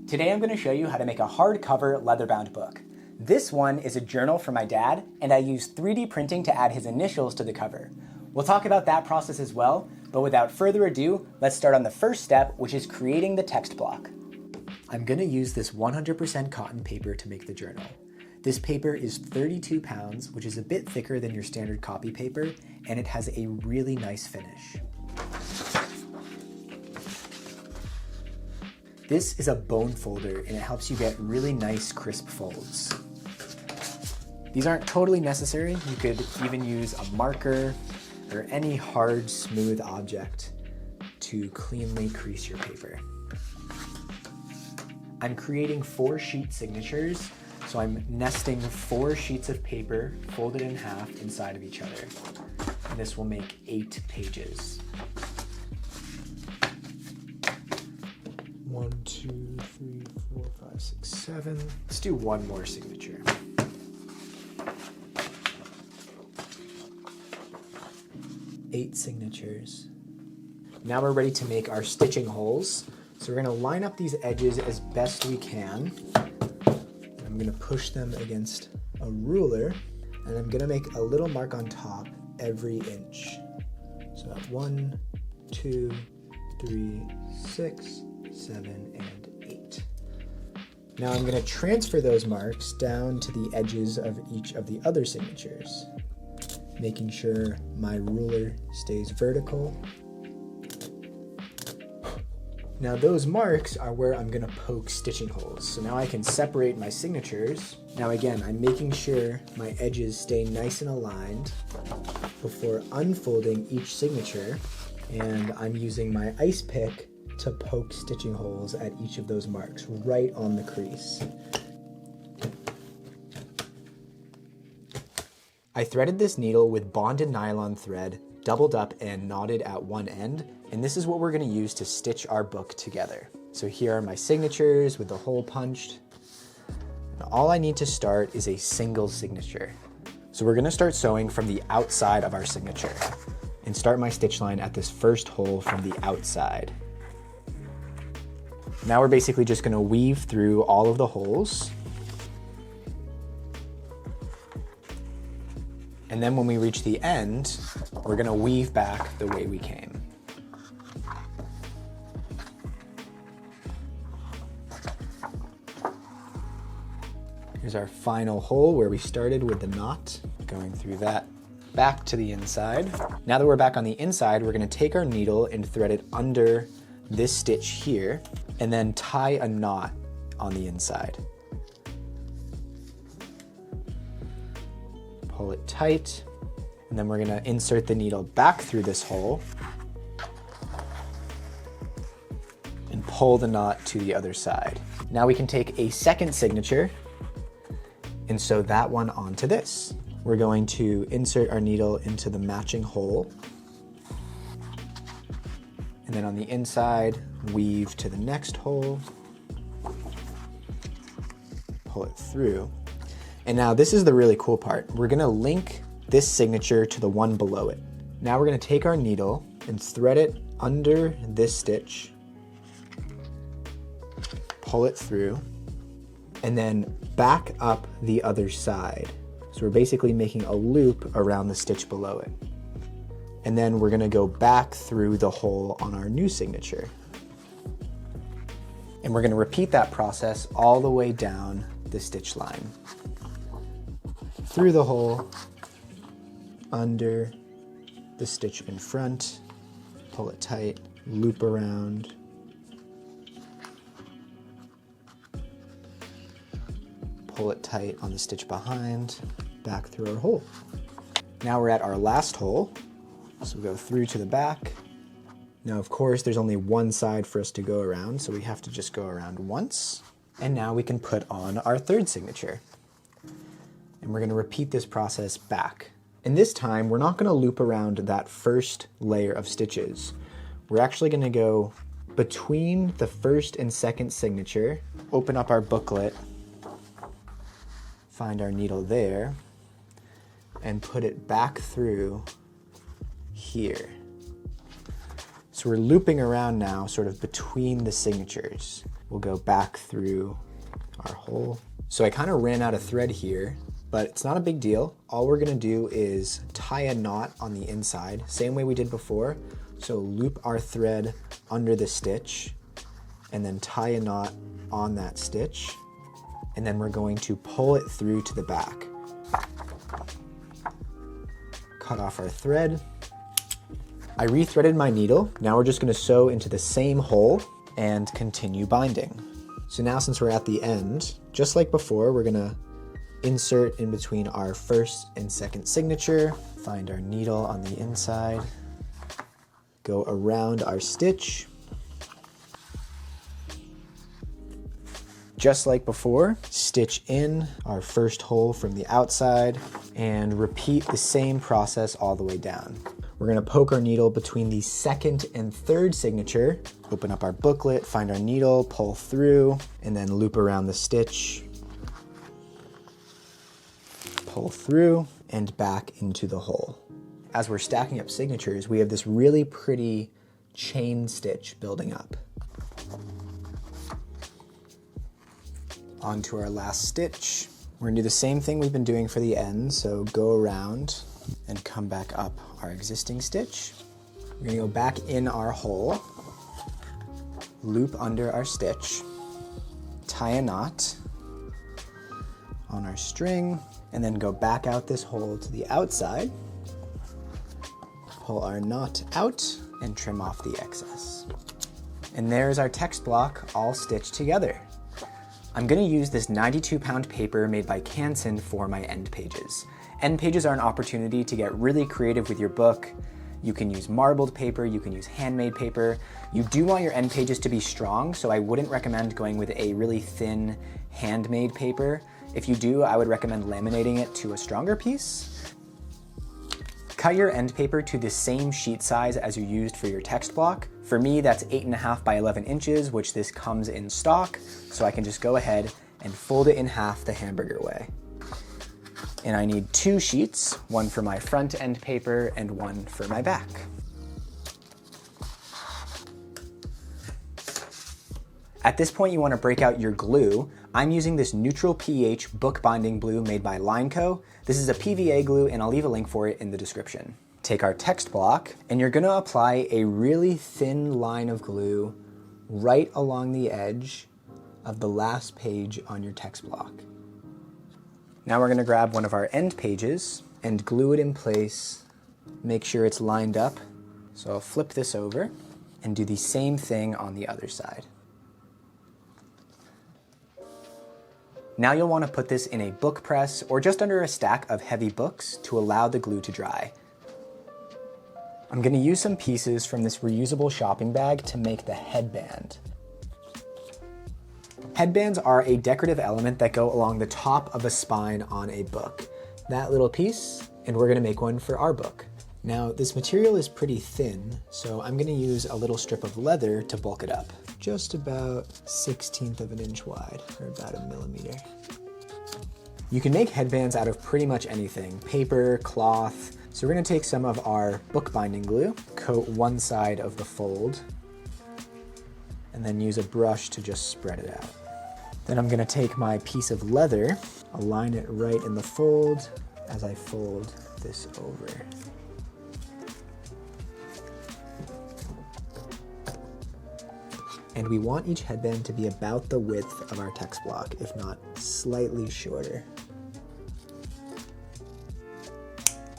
Today I'm going to show you how to make a hardcover leather-bound book. This one is a journal for my dad, and I used 3D printing to add his initials to the cover. We'll talk about that process as well, but without further ado, let's start on the first step, which is creating the text block. I'm going to use this 100% cotton paper to make the journal. This paper is 32 pounds, which is a bit thicker than your standard copy paper, and it has a really nice finish. This is a bone folder, and it helps you get really nice crisp folds. These aren't totally necessary. You could even use a marker or any hard, smooth object to cleanly crease your paper. I'm creating 4 sheet signatures, so I'm nesting 4 sheets of paper folded in half inside of each other. And this will make 8 pages. 1, 2, 3, 4, 5, 6, 7. Let's do one more signature. Eight signatures. Now we're ready to make our stitching holes. So we're going to line up these edges as best we can. I'm going to push them against a ruler, and I'm going to make a little mark on top every inch. So 1, 2, 3, 6, 7, and 8. Now I'm going to transfer those marks down to the edges of each of the other signatures, making sure my ruler stays vertical. Now those marks are where I'm going to poke stitching holes. So now I can separate my signatures. Now again, I'm making sure my edges stay nice and aligned before unfolding each signature, and I'm using my ice pick to poke stitching holes at each of those marks right on the crease. I threaded this needle with bonded nylon thread, doubled up and knotted at one end, and this is what we're going to use to stitch our book together. So here are my signatures with the hole punched. Now all I need to start is a single signature. So we're going to start sewing from the outside of our signature and start my stitch line at this first hole from the outside. Now we're basically just going to weave through all of the holes. And then when we reach the end, we're going to weave back the way we came. Here's our final hole where we started with the knot, going through that back to the inside. Now that we're back on the inside, we're going to take our needle and thread it under this stitch here, and then tie a knot on the inside. Pull it tight, and then we're going to insert the needle back through this hole and pull the knot to the other side. Now we can take a second signature and sew that one onto this. We're going to insert our needle into the matching hole, and then on the inside, weave to the next hole, pull it through. And now this is the really cool part. We're gonna link this signature to the one below it. Now we're gonna take our needle and thread it under this stitch, pull it through, and then back up the other side. So we're basically making a loop around the stitch below it. And then we're gonna go back through the hole on our new signature. And we're gonna repeat that process all the way down the stitch line. Through the hole, under the stitch in front, pull it tight, loop around, pull it tight on the stitch behind, back through our hole. Now we're at our last hole. So we go through to the back. Now, of course, there's only one side for us to go around, so we have to just go around once. And now we can put on our third signature. And we're going to repeat this process back. And this time, we're not going to loop around that first layer of stitches. We're actually going to go between the first and second signature, open up our booklet, find our needle there, and put it back through here. So we're looping around now sort of between the signatures. we'll go back through our hole. So I kind of ran out of thread here, but it's not a big deal. All we're gonna do is tie a knot on the inside, same way we did before. So loop our thread under the stitch and then tie a knot on that stitch. And then we're going to pull it through to the back. Cut off our thread. I rethreaded my needle. Now we're just gonna sew into the same hole and continue binding. So now since we're at the end, just like before, we're gonna insert in between our first and second signature, find our needle on the inside, go around our stitch. Just like before, stitch in our first hole from the outside and repeat the same process all the way down. We're gonna poke our needle between the second and third signature, open up our booklet, find our needle, pull through, and then loop around the stitch, pull through, and back into the hole. As we're stacking up signatures, we have this really pretty chain stitch building up. Onto our last stitch. We're gonna do the same thing we've been doing for the end, so go around and come back up our existing stitch. We're gonna go back in our hole, loop under our stitch, tie a knot on our string, and then go back out this hole to the outside, pull our knot out, and trim off the excess. And there's our text block all stitched together. I'm gonna use this 92-pound paper made by Canson for my end pages. End pages are an opportunity to get really creative with your book. You can use marbled paper, you can use handmade paper. You do want your end pages to be strong, so I wouldn't recommend going with a really thin handmade paper. If you do, I would recommend laminating it to a stronger piece. Cut your end paper to the same sheet size as you used for your text block. For me, that's 8.5 by 11 inches, which this comes in stock, so I can just go ahead and fold it in half the hamburger way. And I need 2 sheets, one for my front end paper and one for my back. At this point, you want to break out your glue. I'm using this neutral pH bookbinding glue made by Lineco. This is a PVA glue, and I'll leave a link for it in the description. Take our text block, and you're gonna apply a really thin line of glue right along the edge of the last page on your text block. Now we're gonna grab one of our end pages and glue it in place. Make sure it's lined up. So I'll flip this over and do the same thing on the other side. Now you'll want to put this in a book press or just under a stack of heavy books to allow the glue to dry. I'm going to use some pieces from this reusable shopping bag to make the headband. Headbands are a decorative element that go along the top of a spine on a book. That little piece, and we're going to make one for our book. Now this material is pretty thin, so I'm going to use a little strip of leather to bulk it up. Just about 1/16 of an inch wide, or about 1 millimeter. You can make headbands out of pretty much anything, paper, cloth. So we're gonna take some of our bookbinding glue, coat one side of the fold, and then use a brush to just spread it out. Then I'm gonna take my piece of leather, align it right in the fold as I fold this over. And we want each headband to be about the width of our text block, if not slightly shorter.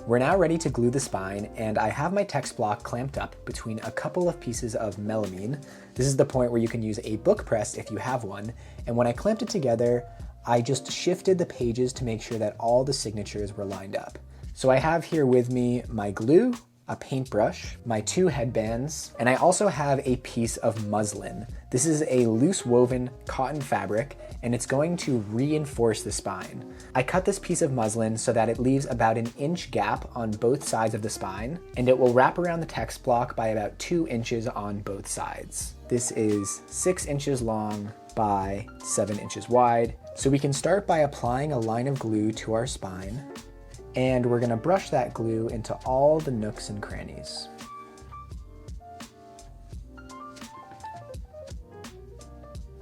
We're now ready to glue the spine, and I have my text block clamped up between a couple of pieces of melamine. This is the point where you can use a book press if you have one, and when I clamped it together, I just shifted the pages to make sure that all the signatures were lined up. So I have here with me my glue, a paintbrush, my 2 headbands, and I also have a piece of muslin. This is a loose woven cotton fabric, and it's going to reinforce the spine. I cut this piece of muslin so that it leaves about 1 inch gap on both sides of the spine, and it will wrap around the text block by about 2 inches on both sides. This is 6 inches long by 7 inches wide. So we can start by applying a line of glue to our spine, and we're gonna brush that glue into all the nooks and crannies.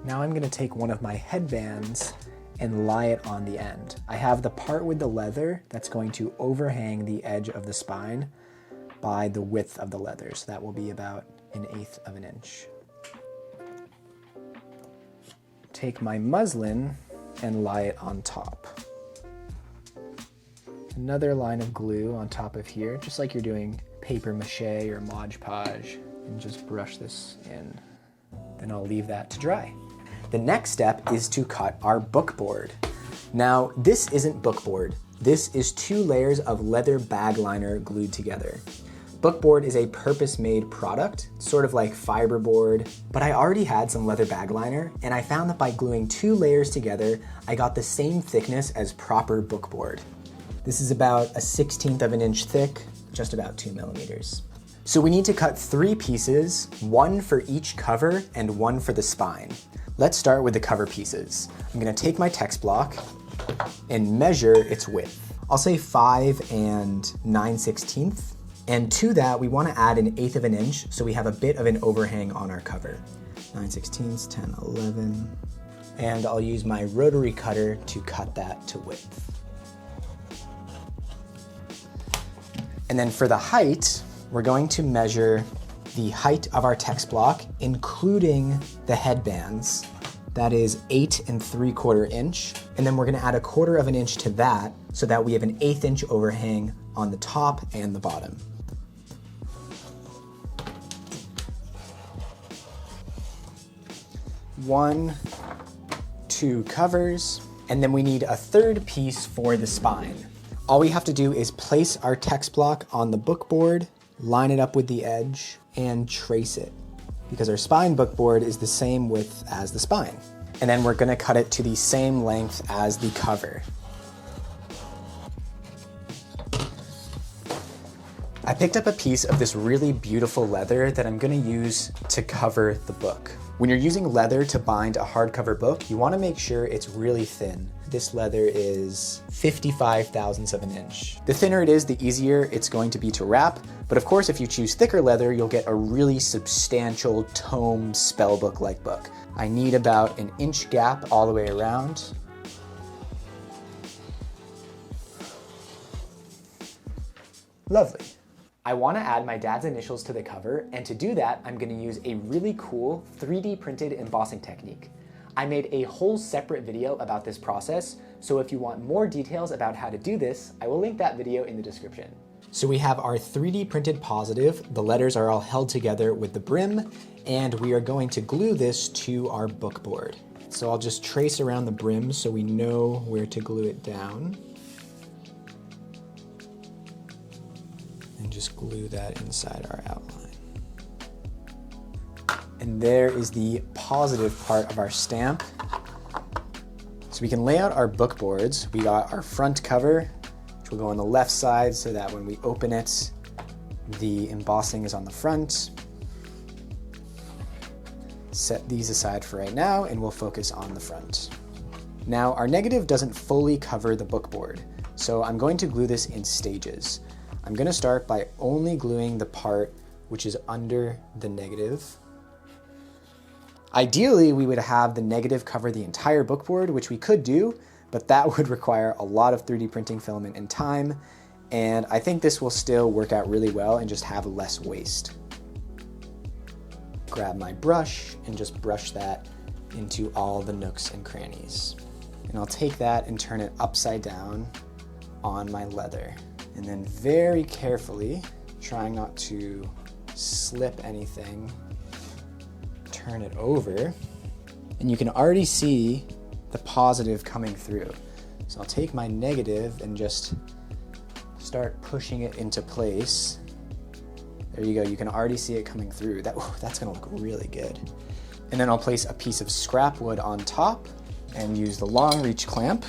Now I'm gonna take one of my headbands and lie it on the end. I have the part with the leather that's going to overhang the edge of the spine by the width of the leather. So that will be about 1/8 of an inch. Take my muslin and lie it on top. Another line of glue on top of here, just like you're doing paper mache or Mod Podge, and just brush this in. Then I'll leave that to dry. The next step is to cut our book board. Now, this isn't book board. This is 2 layers of leather bag liner glued together. Bookboard is a purpose-made product, sort of like fiberboard, but I already had some leather bag liner, and I found that by gluing 2 layers together, I got the same thickness as proper bookboard. This is about 1/16 of an inch thick, just about 2 millimeters. So we need to cut 3 pieces, 1 for each cover and 1 for the spine. Let's start with the cover pieces. I'm gonna take my text block and measure its width. I'll say 5 9/16. And to that, we wanna add 1/8 of an inch so we have a bit of an overhang on our cover. 9/16, 10, 11. And I'll use my rotary cutter to cut that to width. And then for the height, we're going to measure the height of our text block, including the headbands. That is 8 3/4 inch. And then we're gonna add 1/4 of an inch to that so that we have an 1/8 inch overhang on the top and the bottom. One, 2 covers, and then we need a 3rd piece for the spine. All we have to do is place our text block on the book board, line it up with the edge, and trace it, because our spine book board is the same width as the spine. And then we're gonna cut it to the same length as the cover. I picked up a piece of this really beautiful leather that I'm gonna use to cover the book. When you're using leather to bind a hardcover book, you wanna make sure it's really thin. This leather is 55 thousandths of an inch. The thinner it is, the easier it's going to be to wrap. But of course, if you choose thicker leather, you'll get a really substantial tome spellbook-like book. I need about 1 inch gap all the way around. Lovely. I want to add my dad's initials to the cover, and to do that, I'm going to use a really cool 3D printed embossing technique. I made a whole separate video about this process, so if you want more details about how to do this, I will link that video in the description. So we have our 3D printed positive, the letters are all held together with the brim, and we are going to glue this to our book board. So I'll just trace around the brim so we know where to glue it down. And just glue that inside our outline. And there is the positive part of our stamp. So we can lay out our book boards. We got our front cover, which will go on the left side so that when we open it, the embossing is on the front. Set these aside for right now and we'll focus on the front. Now our negative doesn't fully cover the book board, so I'm going to glue this in stages. I'm gonna start by only gluing the part which is under the negative. Ideally, we would have the negative cover the entire book board, which we could do, but that would require a lot of 3D printing filament and time, and I think this will still work out really well and just have less waste. Grab my brush and just brush that into all the nooks and crannies. And I'll take that and turn it upside down on my leather. And then very carefully, trying not to slip anything, turn it over. And you can already see the positive coming through. So I'll take my negative and just start pushing it into place. There you go, you can already see it coming through. That's gonna look really good. And then I'll place a piece of scrap wood on top and use the long reach clamp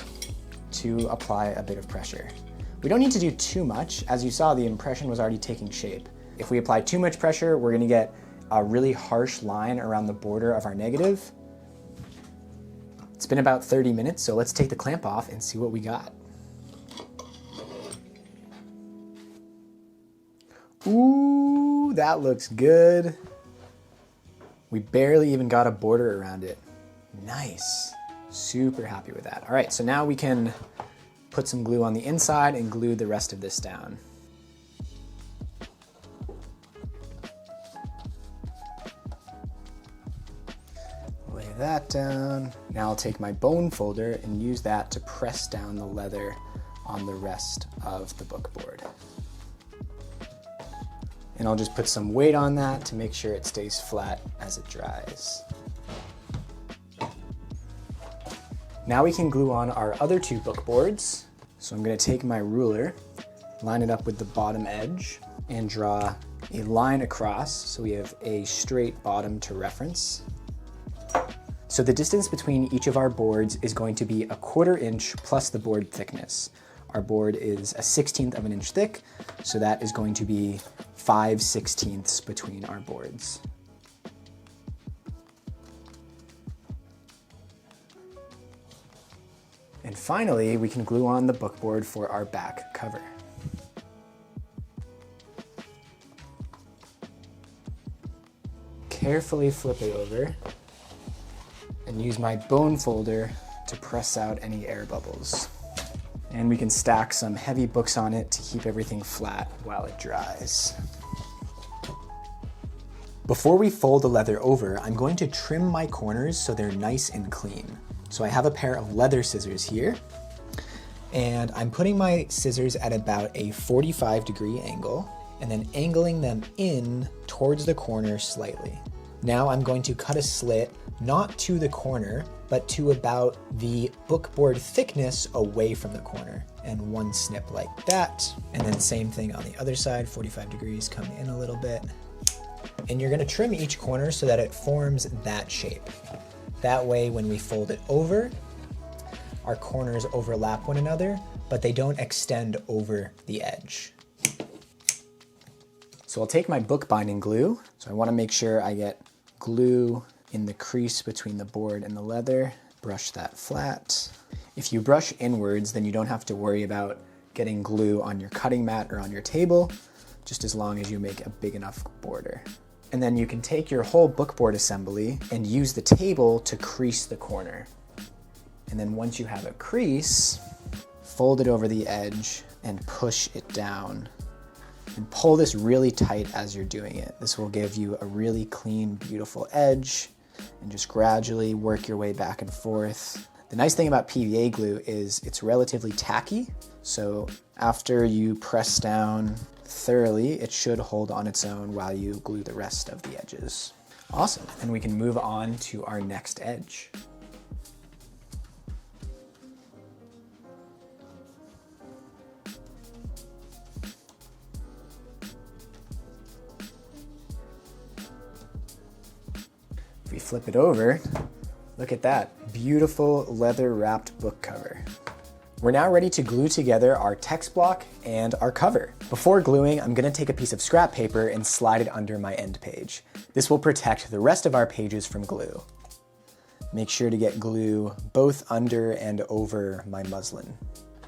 to apply a bit of pressure. We don't need to do too much. As you saw, the impression was already taking shape. If we apply too much pressure, we're gonna get a really harsh line around the border of our negative. It's been about 30 minutes, so let's take the clamp off and see what we got. Ooh, that looks good. We barely even got a border around it. Nice. Super happy with that. All right, so now we can put some glue on the inside and glue the rest of this down. Lay that down. Now I'll take my bone folder and use that to press down the leather on the rest of the book board. And I'll just put some weight on that to make sure it stays flat as it dries. Now we can glue on our other two book boards. So I'm going to take my ruler, line it up with the bottom edge, and draw a line across so we have a straight bottom to reference. So the distance between each of our boards is going to be 1/4 inch plus the board thickness. Our board is a 1/16 of an inch thick, so that is going to be 5/16 between our boards. And finally, we can glue on the book board for our back cover. Carefully flip it over and use my bone folder to press out any air bubbles. And we can stack some heavy books on it to keep everything flat while it dries. Before we fold the leather over, I'm going to trim my corners so they're nice and clean. So I have a pair of leather scissors here, and I'm putting my scissors at about a 45-degree angle and then angling them in towards the corner slightly. Now I'm going to cut a slit, not to the corner, but to about the bookboard thickness away from the corner. And one snip like that. And then same thing on the other side, 45 degrees, come in a little bit. And you're gonna trim each corner so that it forms that shape. That way, when we fold it over, our corners overlap one another, but they don't extend over the edge. So I'll take my bookbinding glue. So I wanna make sure I get glue in the crease between the board and the leather. Brush that flat. If you brush inwards, then you don't have to worry about getting glue on your cutting mat or on your table, just as long as you make a big enough border. And then you can take your whole bookboard assembly and use the table to crease the corner. And then once you have a crease, fold it over the edge and push it down. And pull this really tight as you're doing it. This will give you a really clean, beautiful edge, and just gradually work your way back and forth. The nice thing about PVA glue is it's relatively tacky. So after you press down thoroughly, it should hold on its own while you glue the rest of the edges. Awesome, and we can move on to our next edge. If we flip it over, look at that, beautiful leather wrapped book cover. We're now ready to glue together our text block and our cover. Before gluing, I'm gonna take a piece of scrap paper and slide it under my end page. This will protect the rest of our pages from glue. Make sure to get glue both under and over my muslin.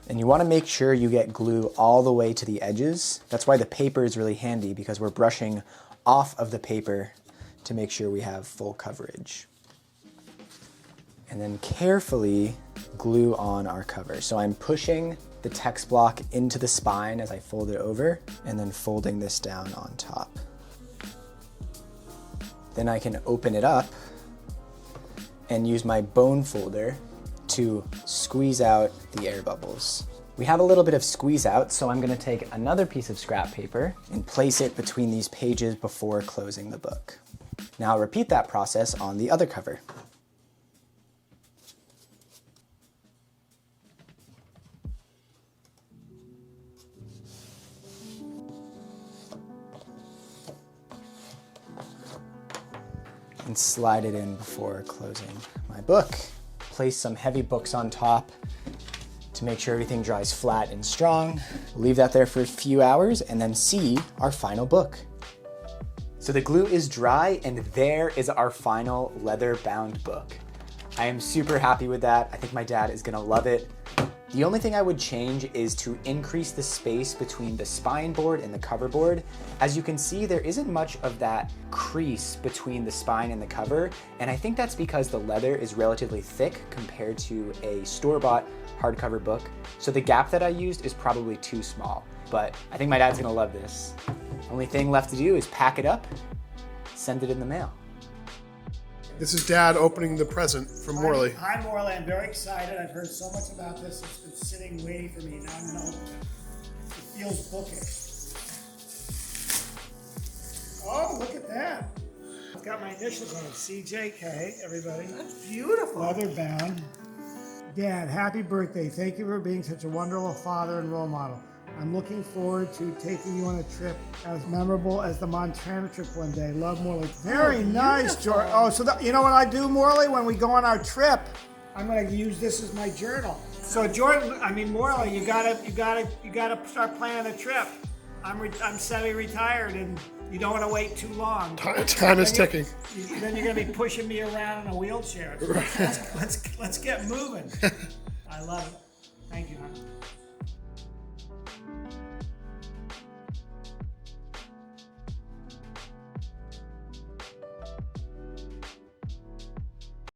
And you wanna make sure you get glue all the way to the edges. That's why the paper is really handy, because we're brushing off of the paper to make sure we have full coverage. And then carefully glue on our cover. So I'm pushing the text block into the spine as I fold it over, and then folding this down on top. Then I can open it up and use my bone folder to squeeze out the air bubbles. We have a little bit of squeeze out, so I'm gonna take another piece of scrap paper and place it between these pages before closing the book. Now I'll repeat that process on the other cover. And slide it in before closing my book. Place some heavy books on top to make sure everything dries flat and strong. Leave that there for a few hours and then see our final book. So the glue is dry, and there is our final leather bound book. I am super happy with that. I think my dad is gonna love it. The only thing I would change is to increase the space between the spine board and the cover board. As you can see, there isn't much of that crease between the spine and the cover, and I think that's because the leather is relatively thick compared to a store-bought hardcover book. So the gap that I used is probably too small, but I think my dad's gonna love this. Only thing left to do is pack it up, send it in the mail. This is Dad opening the present from Morley. Hi, Morley. I'm very excited. I've heard so much about this. It's been sitting waiting for me. Now I'm going to open it. It feels bookish. Oh, look at that. It's got my initials on it. CJK, everybody. That's beautiful. Leather bound. Dad, happy birthday. Thank you for being such a wonderful father and role model. I'm looking forward to taking you on a trip as memorable as the Montana trip one day. Love, Morley. Very nice, George. Oh, so you know what I do, Morley? When we go on our trip, I'm gonna use this as my journal. So, Jordan, Morley, you gotta start planning a trip. I'm semi-retired, and you don't want to wait too long. Time is ticking. Then you're gonna be pushing me around in a wheelchair. Let's get moving. I love it. Thank you, honey.